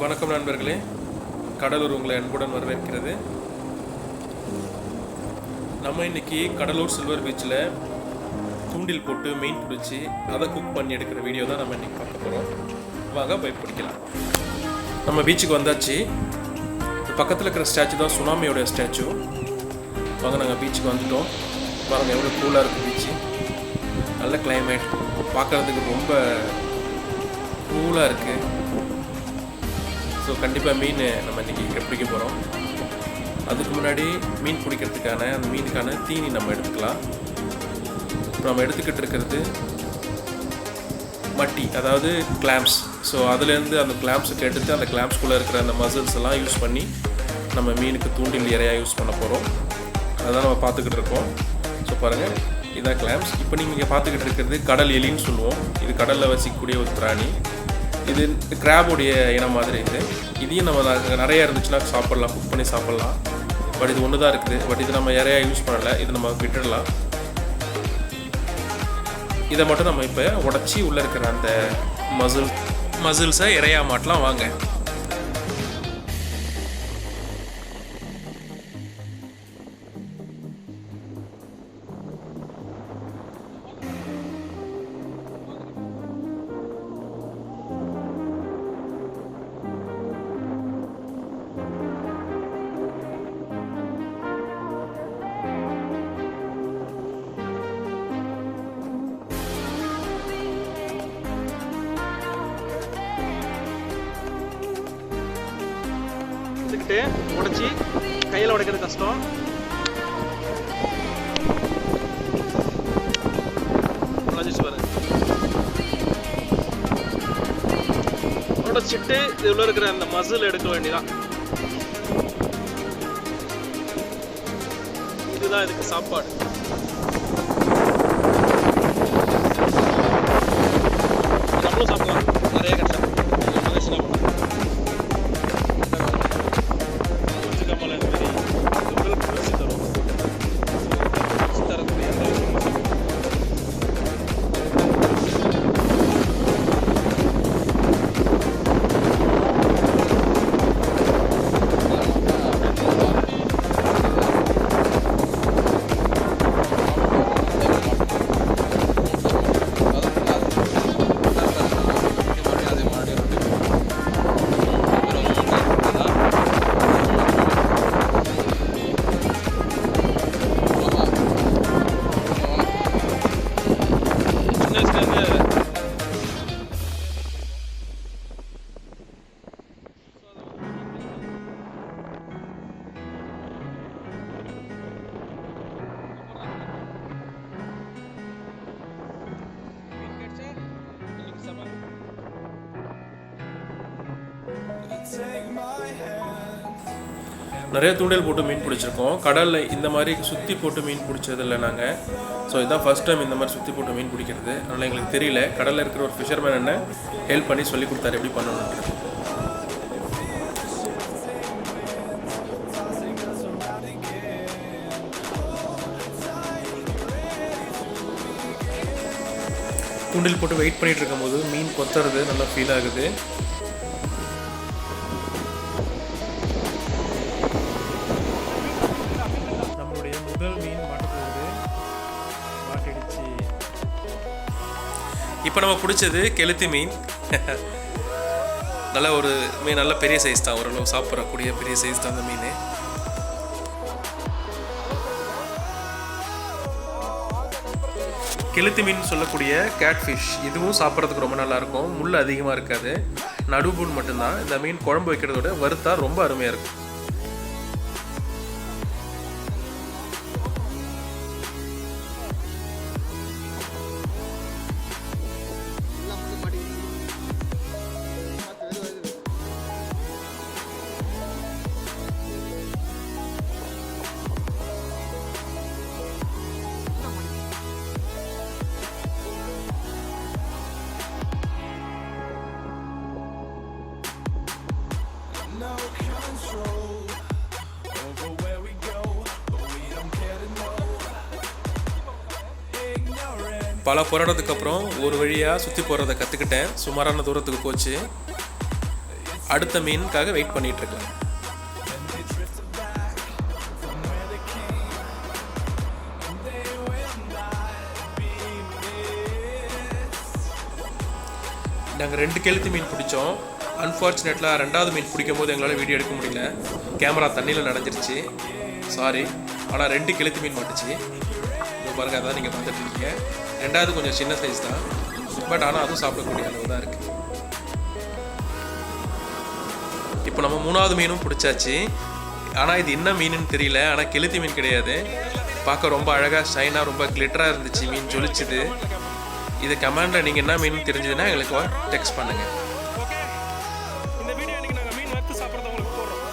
வணக்கம் நண்பர்களே, கடலூர் உங்களை அன்புடன் வரவேற்கிறது. நம்ம இன்றைக்கி கடலூர் சில்வர் பீச்சில் தூண்டில் போட்டு மீன் பிடிச்சி அதை குக் பண்ணி எடுக்கிற வீடியோ தான் நம்ம இன்றைக்கி பார்க்க போகிறோம். வாங்க போய் பிடிக்கலாம். நம்ம பீச்சுக்கு வந்தாச்சு. பக்கத்தில் இருக்கிற ஸ்டாச்சு தான் சுனாமியோட ஸ்டாச்சு. வாங்க, நாங்கள் பீச்சுக்கு வந்துட்டோம். பாருங்கள் எவ்வளோ கூலாக இருக்குது பீச்சு. நல்ல கிளைமேட், பார்க்குறதுக்கு ரொம்ப கூலாக இருக்குது. ஸோ கண்டிப்பாக மீன் நம்ம இன்றைக்கி பிடிக்க போகிறோம். அதுக்கு முன்னாடி மீன் பிடிக்கிறதுக்கான அந்த மீனுக்கான தீனி நம்ம எடுத்துக்கலாம். இப்போ நம்ம எடுத்துக்கிட்டு இருக்கிறது மட்டி, அதாவது கிளாம்ஸ். ஸோ அதுலேருந்து அந்த கிளாம்ஸுக்கு எடுத்து அந்த கிளாம்ஸ்குள்ளே இருக்கிற அந்த மசில்ஸ் எல்லாம் யூஸ் பண்ணி நம்ம மீனுக்கு தூண்டில் இறையாக யூஸ் பண்ண போகிறோம். அதுதான் நம்ம பார்த்துக்கிட்டு இருக்கோம். ஸோ பாருங்கள், இதுதான் கிளாம்ஸ். இப்போ நீங்கள் பார்த்துக்கிட்டு இருக்கிறது கடல் எலின்னு சொல்லுவோம். இது கடலில் வசிக்கக்கூடிய ஒரு பிராணி. இது கிராபுடைய இனம் மாதிரி இருக்குது. இதையும் நம்ம நிறையா இருந்துச்சுன்னா சாப்பிட்லாம், குக் பண்ணி சாப்பிட்லாம். பட் இது ஒன்று தான் இருக்குது. பட் இது நம்ம நிறையா யூஸ் பண்ணலை, இது நம்ம விட்டுடலாம். இதை மட்டும் நம்ம இப்போ உடச்சி உள்ளே இருக்கிற அந்த மசில்ஸை இறையா மாட்டலாம். வாங்க. உடைச்சி கையில் உடைக்கிறது கஷ்டம். உடைச்சிட்டு இதுல இருக்கிற அந்த மசில் எடுக்க வேண்டியதான். இதுதான் இதுக்கு சாப்பாடு. நம்மளும் சாப்பிடலாம், நிறைய கிடைச்சா நிறைய தூண்டில் போட்டு மீன் பிடிச்சிருக்கோம். கடலில் இந்த மாதிரி சுற்றி போட்டு மீன் பிடிச்சதில்லை நாங்கள். ஸோ இதுதான் ஃபஸ்ட் டைம் இந்த மாதிரி சுற்றி போட்டு மீன் பிடிக்கிறது. அதனால் எங்களுக்கு தெரியல. கடலில் இருக்கிற ஒரு ஃபிஷர்மேன் என்ன ஹெல்ப் பண்ணி சொல்லி கொடுத்தாரு எப்படி பண்ணணுன்றது. தூண்டில் போட்டு வெயிட் பண்ணிகிட்டு இருக்கும்போது மீன் கொத்துறது நல்லா ஃபீல் ஆகுது. இப்போ நம்ம பிடிச்சது கெளுத்தி மீன். நல்ல ஒரு மீன், நல்ல பெரிய சைஸ் தான், ஓரளவு சாப்பிடக்கூடிய பெரிய சைஸ் தான் அந்த மீன். கெளுத்தி மீன் சொல்லக்கூடிய கேட்ஃபிஷ், இதுவும் சாப்பிட்றதுக்கு ரொம்ப நல்லாயிருக்கும். முள் அதிகமாக இருக்காது, நடுபுண் மட்டும்தான். இந்த மீன் குழம்பு வைக்கிறதோட வறுத்தா ரொம்ப அருமையாக இருக்கும். பல போராட்டத்துக்கு அப்புறம் ஒரு வழியாக சுற்றி போகிறத கற்றுக்கிட்டேன். சுமாரான தூரத்துக்கு போச்சு. அடுத்த மீனுக்காக வெயிட் பண்ணிட்டு இருக்கலாம். நாங்கள் 2 கெளுத்தி மீன் பிடிச்சோம். அன்ஃபார்ச்சுனேட்லாக 2வது மீன் பிடிக்கும் போது எங்களால் வீடியோ எடுக்க முடியல. கேமரா தண்ணியில் நனைஞ்சிருச்சு, சாரி. ஆனால் 2 கெளுத்தி மீன் மாட்டுச்சு. இப்போ பாருங்கள், அதான் நீங்கள் பார்த்துட்டு இருக்கீங்க. 2வது கொஞ்சம் சின்ன சைஸ் தான், பட் ஆனால் அதுவும் சாப்பிடக்கூடிய அளவு தான் இருக்குது. இப்போ நம்ம 3வது மீனும் பிடிச்சாச்சு. ஆனால் இது என்ன மீனுன்னு தெரியல. ஆனால் கெளுத்தி மீன் கிடையாது. பார்க்க ரொம்ப அழகாக ஷைனாக ரொம்ப கிளிட்டராக இருந்துச்சு. மீன் ஜொலிச்சுது. இது கமெண்டில் நீங்கள் என்ன மீன் தெரிஞ்சதுன்னா எங்களுக்கு டெக்ஸ்ட் பண்ணுங்கள். இந்த வீடியோ இன்னைக்கு நாங்கள் மீன் வறுத்து சாப்பிட்றத உங்களுக்கு போடுறோம்.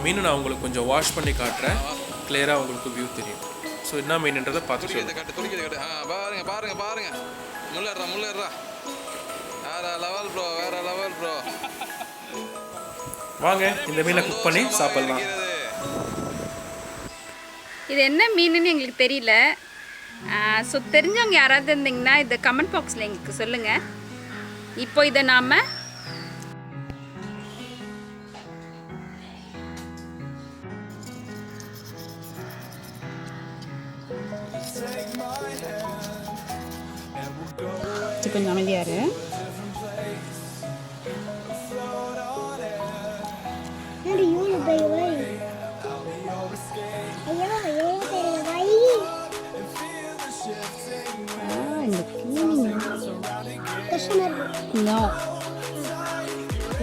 மீன் நான் உங்களுக்கு கொஞ்சம் வாஷ் பண்ணி காட்டுறேன். கிளியராக உங்களுக்கு வியூ தெரியும். ஸோ என்ன மீன்ன்றதை பார்த்து பாருங்க பாருங்க பாருங்க. முள்ளேறா முள்ளேறா. வேற லெவல் ப்ரோ, வேற லெவல் ப்ரோ. வாங்க இந்த மீனை குக் பண்ணி சாப்பிடலாம். இது என்ன மீனுன்னு எங்களுக்கு தெரியல. ஸோ தெரிஞ்சவங்க யாராவது இருந்தீங்கன்னா இதை கமெண்ட் பாக்ஸில் எங்களுக்கு சொல்லுங்கள். இப்போ இதை நாம் கொஞ்சம் அமைதியாரு.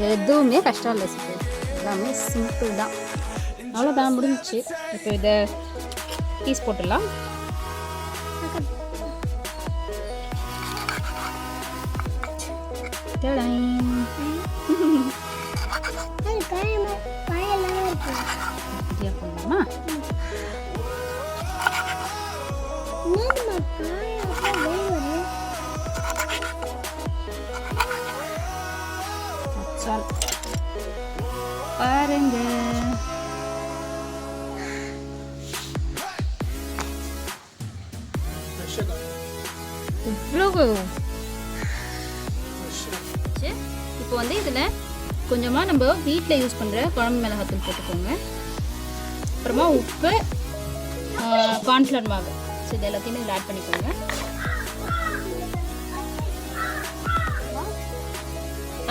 எதுவுமே கஷ்டம் இல்லை சார், எல்லாமே சிம்பிள் தான். அவ்வளோதான், முடிஞ்சிச்சு. இப்போ இதை பீஸ் போட்டுடலாம். பண்ணலாமா? பாருங்க, இவ்வளவு. இப்போ வந்து இதில் கொஞ்சமாக நம்ம வீட்டில் யூஸ் பண்ணுற குழம்பு மிளகாத்தூள் போட்டுக்கோங்க. அப்புறமா உப்பு, கார்ன்ஃப்ளவர் மாவு. ஸோ இது எல்லாத்தையுமே இதில் ஆட் பண்ணிக்கோங்க.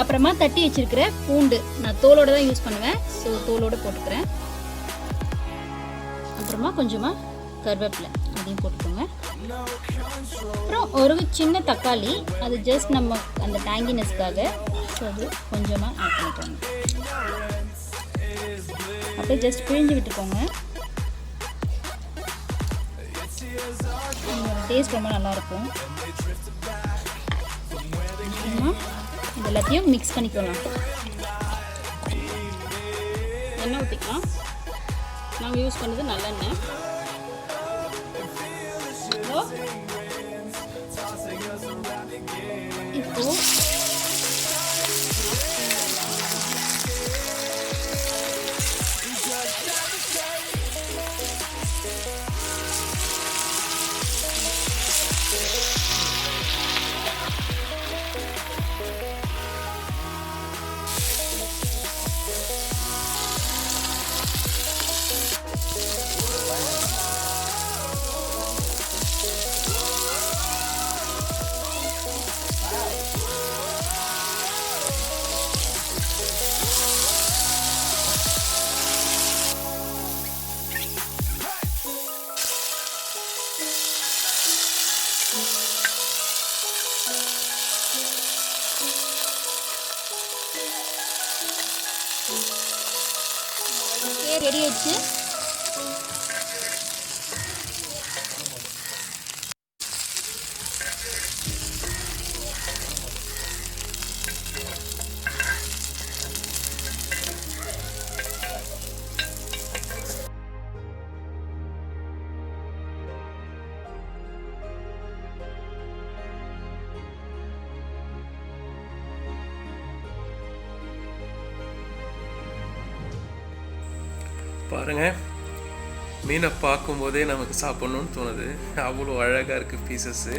அப்புறமா தட்டி வச்சிருக்கிற பூண்டு, நான் தோலோடு தான் யூஸ் பண்ணுவேன், ஸோ தோலோடு போட்டுக்கிறேன். அப்புறமா கொஞ்சமாக கருவேப்பிலை, அதையும் போட்டுக்கோங்க. அப்புறம் ஒரு சின்ன தக்காளி, அது ஜஸ்ட் நம்ம அந்த டேங்கினஸ்க்காக, ஸோ அது கொஞ்சமாக ஆட் பண்ணிக்கோங்க. அப்படியே ஜஸ்ட் பிழிஞ்சு விட்டுக்கோங்க. டேஸ்ட் ரொம்ப நல்லாயிருக்கும். இது எல்லாத்தையும் மிக்ஸ் பண்ணிக்கலாம். எண்ணெய் ஊற்றிக்கலாம். நாங்கள் யூஸ் பண்ணுறது நல்லெண்ணெய். இப்போ ரெடி ஆயிடுச்சு. பாருங்க, மீனை பார்க்கும்போதே நமக்கு சாப்பிட்ணுன்னு தோணுது. அவ்வளோ அழகாக இருக்குது பீசஸ்ஸு.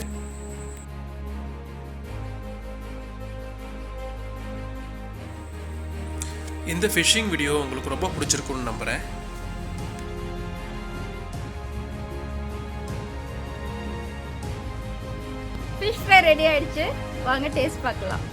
இந்த ஃபிஷ்ஷிங் வீடியோ உங்களுக்கு ரொம்ப பிடிச்சிருக்குன்னு நம்புகிறேன். ஃபிஷ் ஃப்ரை ரெடி ஆயிடுச்சு. வாங்க டேஸ்ட் பார்க்கலாம்.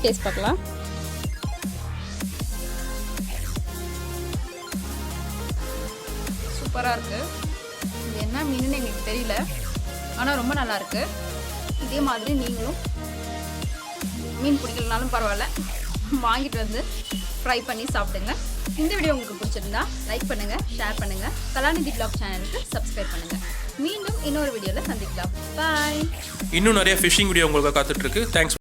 டேஸ்ட் பார்க்கலாம். சூப்பராக இருக்குது. இது என்ன மீனுன்னு எங்களுக்கு தெரியல, ஆனால் ரொம்ப நல்லா இருக்குது. இதே மாதிரி நீங்களும் மீன் பிடிக்கலனாலும் பரவாயில்ல, வாங்கிட்டு வந்து ஃப்ரை பண்ணி சாப்பிடுங்க. இந்த வீடியோ உங்களுக்கு பிடிச்சிருந்தா லைக் பண்ணுங்கள், ஷேர் பண்ணுங்கள், கலாநிதி வ்ளாக் சேனலுக்கு சப்ஸ்கிரைப் பண்ணுங்கள். மீண்டும் இன்னொரு வீடியோவில் சந்திக்கலாம். பாய். இன்னும் நிறைய ஃபிஷ்ஷிங் வீடியோ உங்களுக்கு காத்துட்ருக்கு. தேங்க்ஸ்.